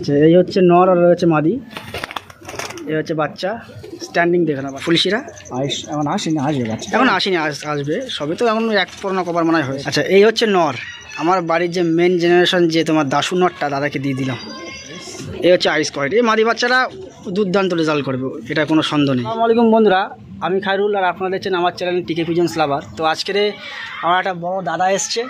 আচ্ছা এই হচ্ছে নর আর হচ্ছে মাদি, এই হচ্ছে বাচ্চা। স্ট্যান্ডিং দেখে না ফুলশিরা এখন আসেনি, আসবে বাচ্চা, এখন আসেনি, আসবে সবে তো এখন এক পুরোনো কবার মনে হয়। আচ্ছা এই হচ্ছে নর, আমার বাড়ির যে মেন জেনারেশন যে তোমার দাসু নরটা দাদাকে দিয়ে দিলাম। এই হচ্ছে আইস কোয়ালিটি। এই মাদি বাচ্চারা দুর্দান্ত রেজাল্ট করবে, এটা কোনো সন্দেহ নেই। আসসালামু আলাইকুম বন্ধুরা, আমি খায়রুল আর আপনারা দেখছেন আমার চ্যানেল টিকে পিজন্স লাভার। তো আজকের আমার একটা বড় দাদা এসছে,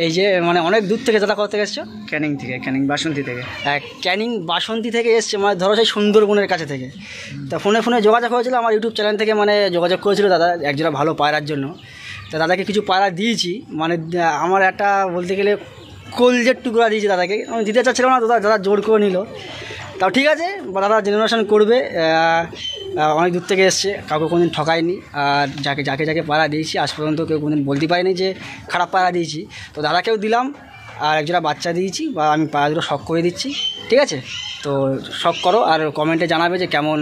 এই যে মানে অনেক দূর থেকে। দাদা কোথা থেকে এসছো? ক্যানিং থেকে, ক্যানিং বাসন্তী থেকে। হ্যাঁ ক্যানিং বাসন্তী থেকে এসছে, মানে ধরো সেই সুন্দরবনের কাছে থেকে। তা ফোনে যোগাযোগ হয়েছিল, আমার ইউটিউব চ্যানেল থেকে মানে যোগাযোগ করেছিল দাদা একজোড়া ভালো পায়রার জন্য। তা দাদাকে কিছু পায়রা দিয়েছি, মানে আমার একটা বলতে গেলে কলজের টুকরা দিয়েছি দাদাকে। আমি দিতে চাচ্ছিলাম না, দাদা জোর করে নিল। তাও ঠিক আছে, দাদা জেনারেশন করবে, অনেক দূর থেকে এসছে, কাউকে কোনোদিন ঠকায়নি। আর যাকে পায়রা দিয়েছি আজ পর্যন্ত কেউ কোনোদিন বলতে পারেনি যে খারাপ পায়রা দিয়েছি। তো দাদাকেও দিলাম, আর একজোড়া বাচ্চা দিয়েছি, বা আমি পায়রাগুলো শখ করে দিচ্ছি, ঠিক আছে? তো শখ করো আর কমেন্টে জানাবে যে কেমন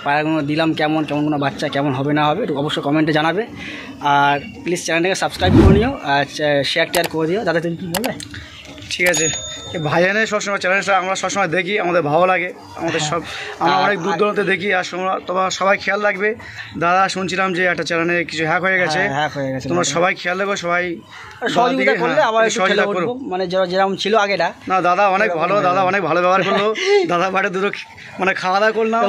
পায়রাগুলো দিলাম, কেমন কোনো বাচ্চা কেমন হবে না হবে, একটু অবশ্যই কমেন্টে জানাবে। আর প্লিজ চ্যানেলটাকে সাবস্ক্রাইব করে নিও আর শেয়ার করে দিও। দাদা তুমি কী বলবে? ঠিক আছে, ভাইজানের সবসময় চ্যানেলটা আমরা সবসময় দেখি, আমাদের ভালো লাগে, আমাদের সব আমরা অনেক দূর দূরান্তে দেখি। আর তোমার সবাই খেয়াল রাখবে। দাদা শুনছিলাম যে একটা চ্যানেলে কিছু হ্যাক হয়ে গেছে, তোমরা সবাই খেয়াল রাখবে, সবাই সহযোগিতা করলে আবার মানে যেরকম ছিল আগেটা। না দাদা অনেক ভালো, দাদা অনেক ভালো ব্যবহার করলো। দাদা বাড়ি দুটো মানে খাওয়া দাওয়া করলাম,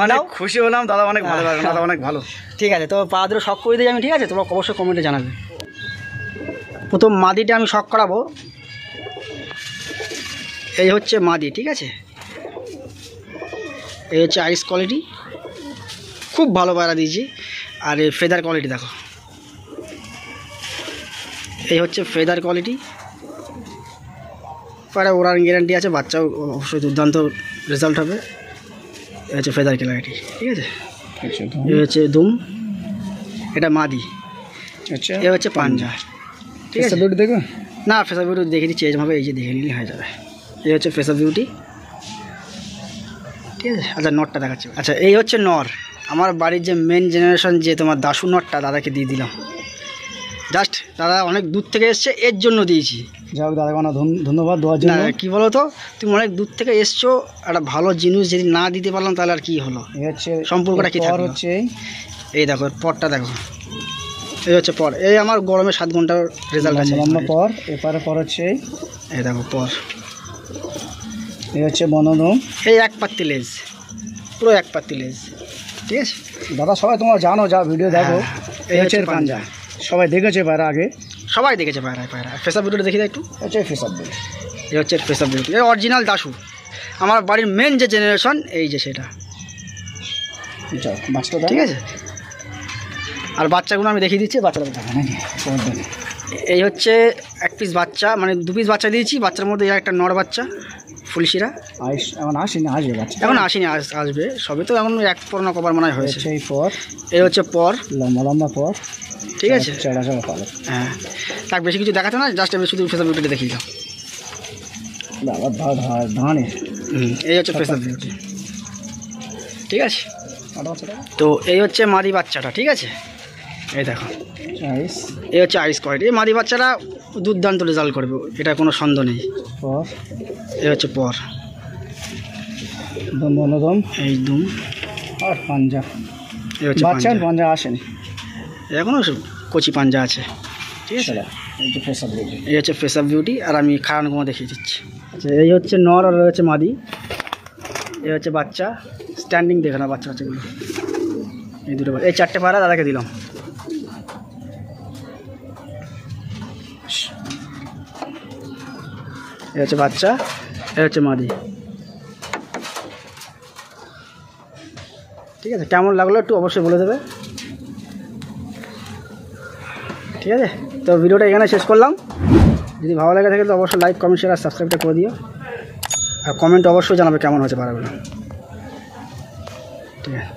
মানে খুশি হলাম। দাদা অনেক ভালো, দাদা অনেক ভালো। ঠিক আছে, তো পা দুটো শখ করে দিই আমি, ঠিক আছে? তোমরা অবশ্যই কমেন্টে জানাবে। প্রথম মাদিটা আমি শখ করাবো। এই হচ্ছে মাদি, ঠিক আছে? এই হচ্ছে আইস কোয়ালিটি, খুব ভালো পায়রা দিয়েছি। আর এই ফেদার কোয়ালিটি দেখো, এই হচ্ছে ফেদার কোয়ালিটি। পায়রা ওড়ার গ্যারান্টি আছে, বাচ্চাও অবশ্যই দুর্দান্ত রেজাল্ট হবে। এই হচ্ছে ফেদার কোয়ালিটি, ঠিক আছে? এই হচ্ছে দুম, এটা মাদি। আচ্ছা এই হচ্ছে পাঞ্জা, ঠিক আছে? বিউটি দেখো না, ফেসার বিউটি দেখে দিচ্ছি, এইভাবে এই যে দেখে নিলে হয়ে যাবে। এই হচ্ছে ফেসার বিউটি, ঠিক আছে? আচ্ছা নটটা দেখাচ্ছি। আচ্ছা এই হচ্ছে নর, আমার বাড়ির যে মেন জেনারেশন যে তোমার দাসু নটটা দাদাকে দিয়ে দিলাম। জাস্ট দাদা অনেক দূর থেকে এসছে, এর জন্য দিয়েছি। যাই হোক দাদা ধন্যবাদ দেওয়ার জন্য। কী বলো তো, তুমি অনেক দূর থেকে এসছো, একটা ভালো জিনিস যদি না দিতে পারলাম তাহলে আর কী হলো? এই হচ্ছে সম্পর্কটা কী থাকলো? হচ্ছে এই দেখো পরটা দেখো, এই হচ্ছে পর। এই আমার গরমে 7 ঘন্টার রেজাল্ট আছে। লম্বা পর, এপারে পর হচ্ছে এই দেখো পর। এই হচ্ছে বনদম, এই এক পাত্তি লেজ, পুরো এক পাত্তি লেজ, ঠিক আছে? দাদা সবাই তোমরা জানো, যা ভিডিও দেখো। এই হচ্ছে পাঞ্জা, সবাই দেখেছে পায়রা আগে, সবাই দেখেছে পায়রা। ফেসার ভিডিওটা দেখি একটু। হচ্ছে ফেসার বিউটি, এই হচ্ছে ফেসার বিউটি, এই অরিজিনাল দাসু, আমার বাড়ির মেন যে জেনারেশন এই যে সেটা, বাচ্চাটা ঠিক আছে? আর বাচ্চাগুলো আমি দেখিয়ে দিচ্ছি, বাচ্চাটা দেখা নাকি। এই হচ্ছে এক পিস বাচ্চা, মানে 2 পিস বাচ্চা দিয়েছি। বাচ্চার মধ্যে একটা নর বাচ্চা ফুলশিরা, এখন আসেনি, আসবে বাচ্চা, এখন আসেনি, আসবে সবে তো এখন এক পুরোনো কবার মনে হয়েছে। এই পর, এই হচ্ছে পর, লম্বা পর, ঠিক আছে? চড়া পালো। হ্যাঁ তাক বেশি কিছু দেখাতে না, জাস্ট আমি শুধু ফেসার বিউটিটা দেখিয়ে দাও। এই হচ্ছে ফেসার বিউটি, ঠিক আছে? তো এই হচ্ছে মাদি বাচ্চাটা, ঠিক আছে? এই দেখো, এই হচ্ছে আইস কোয়ালিটি। এই মাদি বাচ্চারা দুর্দান্ত রেজাল্ট করবে, এটা কোনো সন্দেহ নেই। এই হচ্ছে পর, এই দুম আর পাঞ্জা। এই হচ্ছে পাঞ্জা আসেনি, এখনও কচি পাঞ্জা আছে, ঠিক আছে? এই হচ্ছে ফেসার বিউটি, আর আমি খারানগুলো দেখিয়ে দিচ্ছি। আচ্ছা এই হচ্ছে নর আর হচ্ছে মাদি, এই হচ্ছে বাচ্চা। স্ট্যান্ডিং দেখে না বাচ্চাগুলো, এই দুটো, এই 4টে পায়রা দাদাকে দিলাম। এই হচ্ছে বাচ্চা, এই হচ্ছে মাদি, ঠিক আছে? কেমন লাগলো একটু অবশ্যই বলে দেবে, ঠিক আছে? তো ভিডিওটা এখানে শেষ করলাম। যদি ভালো লাগে থাকে তো অবশ্যই লাইক, কমেন্ট, শেয়ার আর সাবস্ক্রাইবটা করে দিও। আর কমেন্ট অবশ্যই জানাবে কেমন হয়েছে পায়রাগুলো, ঠিক আছে?